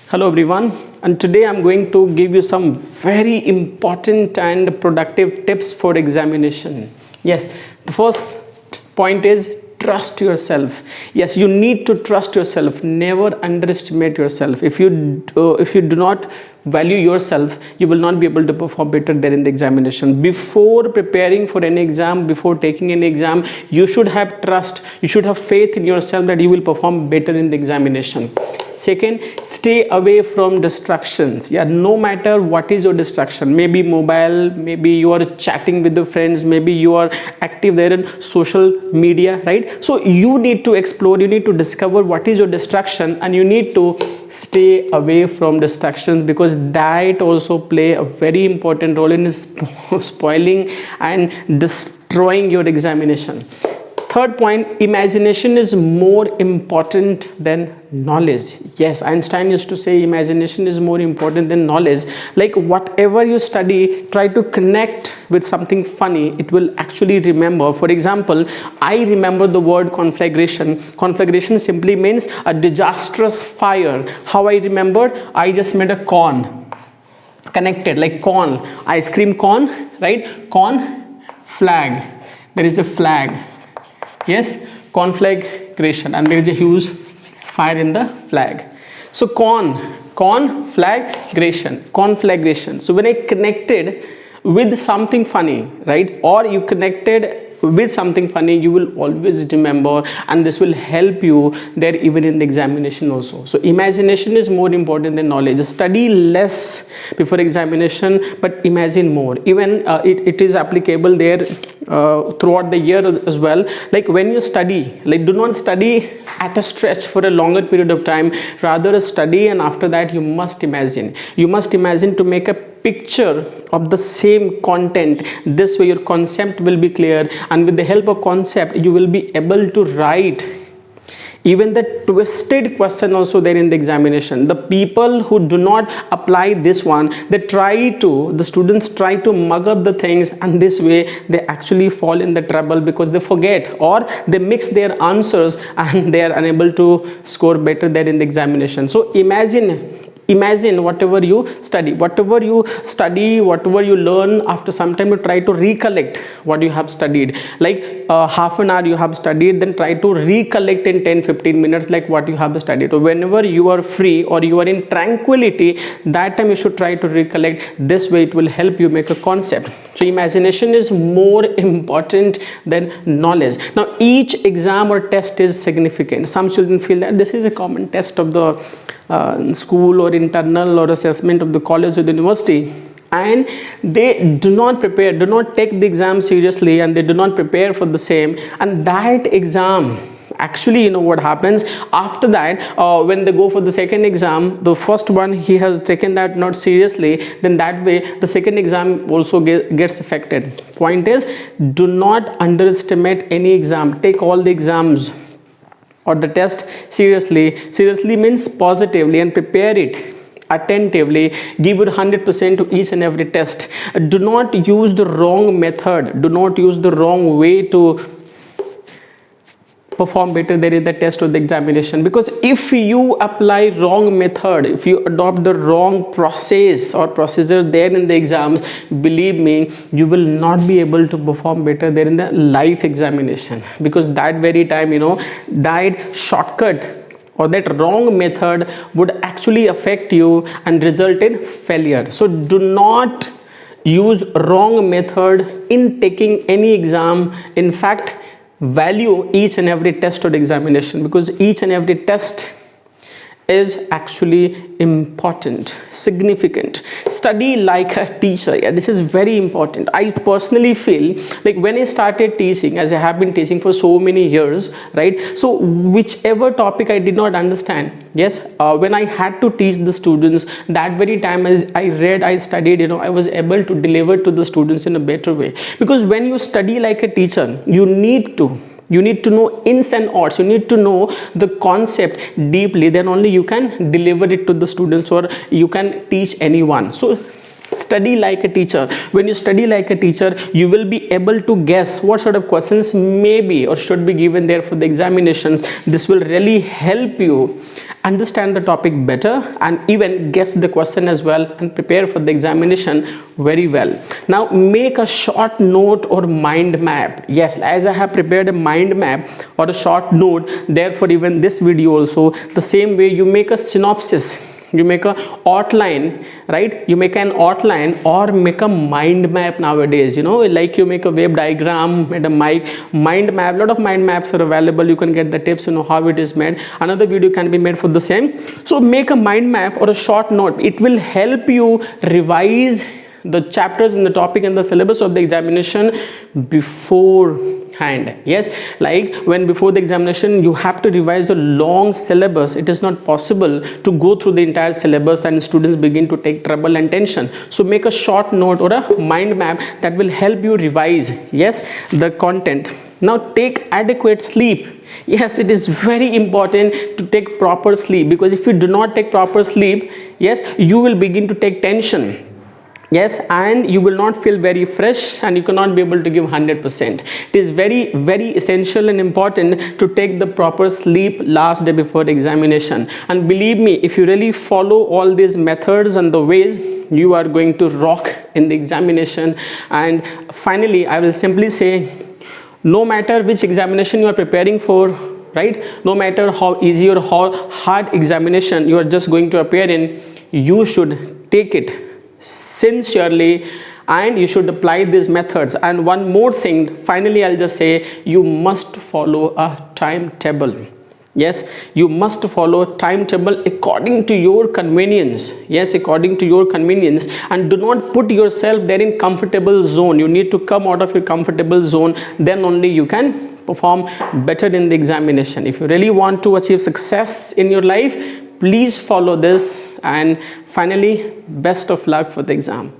Hello everyone, and today I'm going to give you some very important and productive tips for examination. Yes, the first point is trust yourself. Yes, you need to trust yourself. Never underestimate yourself. If you do not value yourself, you will not be able to perform better there in the examination. Before preparing for any exam, before taking any exam, you should have trust. You should have faith in yourself that you will perform better in the examination. Second, stay away from distractions. Yeah, no matter what is your distraction, maybe mobile, maybe you are chatting with the friends, maybe you are active there in social media, right? So you need to explore, you need to discover what is your distraction, and you need to stay away from distractions, because that also play a very important role in spoiling and destroying your examination. Third point, imagination is more important than knowledge. Yes, Einstein used to say imagination is more important than knowledge. Like whatever you study, try to connect with something funny. It will actually remember. For example, I remember the word conflagration. Conflagration simply means a disastrous fire. How I remembered? I just made a corn. Connected, like corn. Ice cream corn, right? Corn, flag. There is a flag. Yes, conflagration, and there is a huge fire in the flag. So conflagration. So when I connected with something funny, right, or you connected with something funny, you will always remember, and this will help you there even in the examination also. So imagination is more important than knowledge. Study less before examination, but imagine more. Even it is applicable there throughout the year as well. Like when you study, like do not study at a stretch for a longer period of time. Rather study, and after that you must imagine. You must imagine to make a picture of the same content. This way your concept will be clear, and with the help of concept you will be able to write even the twisted question also there in the examination. The people who do not apply this one, the students try to mug up the things, and this way they actually fall in the trouble, because they forget or they mix their answers and they are unable to score better there in the examination. So imagine whatever you study, whatever you learn, after some time you try to recollect what you have studied. Like half an hour you have studied, then try to recollect in 10-15 minutes like what you have studied. So whenever you are free or you are in tranquility, that time you should try to recollect. This way it will help you make a concept. So imagination is more important than knowledge. Now each exam or test is significant. Some children feel that this is a common test of the school or internal or assessment of the college or the university, and they do not take the exam seriously, and they do not prepare for the same. And that exam, actually, you know what happens after that, when they go for the second exam, the first one he has taken that not seriously, then that way the second exam also gets affected. Point is, do not underestimate any exam. Take all the exams or the test seriously means positively, and prepare it attentively. Give it 100% to each and every test. Do not use the wrong method, do not use the wrong way to perform better there in the test or the examination. Because if you apply wrong method, if you adopt the wrong process or procedure there in the exams, believe me, you will not be able to perform better there in the live examination. Because that very time, that shortcut or that wrong method would actually affect you and result in failure. So do not use wrong method in taking any exam. In fact, value each and every test or examination, because each and every test is actually important, significant. Study like a teacher. Yeah, this is very important. I personally feel like when I started teaching, as I have been teaching for so many years, right, so whichever topic I did not understand, yes, when I had to teach the students, that very time as I read, I studied, I was able to deliver to the students in a better way. Because when you study like a teacher, you need to know ins and outs, you need to know the concept deeply, then only you can deliver it to the students, or you can teach anyone. So study like a teacher. When you study like a teacher, you will be able to guess what sort of questions may be or should be given there for the examinations. This will really help you understand the topic better and even guess the question as well and prepare for the examination very well. Now make a short note or mind map. Yes, as I have prepared a mind map or a short note, therefore even this video also, the same way you make a synopsis, you make a outline, right? You make an outline or make a mind map nowadays, you know, like you make a web diagram, made a mind map. A lot of mind maps are available. You can get the tips, you know, how it is made. Another video can be made for the same. So make a mind map or a short note. It will help you revise the chapters in the topic and the syllabus of the examination beforehand. Yes, like when before the examination you have to revise a long syllabus, it is not possible to go through the entire syllabus and students begin to take trouble and tension. So make a short note or a mind map that will help you revise, yes, the content. Now take adequate sleep. Yes, it is very important to take proper sleep, because if you do not take proper sleep, yes, you will begin to take tension. Yes, and you will not feel very fresh and you cannot be able to give 100%. It is very, very essential and important to take the proper sleep last day before the examination. And believe me, if you really follow all these methods and the ways, you are going to rock in the examination. And finally, I will simply say, no matter which examination you are preparing for, right, no matter how easy or how hard examination you are just going to appear in, you should take it sincerely and you should apply these methods. And one more thing, finally I'll just say, you must follow a timetable. Yes, you must follow a timetable according to your convenience. Yes, according to your convenience, and do not put yourself there in comfortable zone. You need to come out of your comfortable zone, then only you can perform better in the examination. If you really want to achieve success in your life, please follow this. And finally, best of luck for the exam.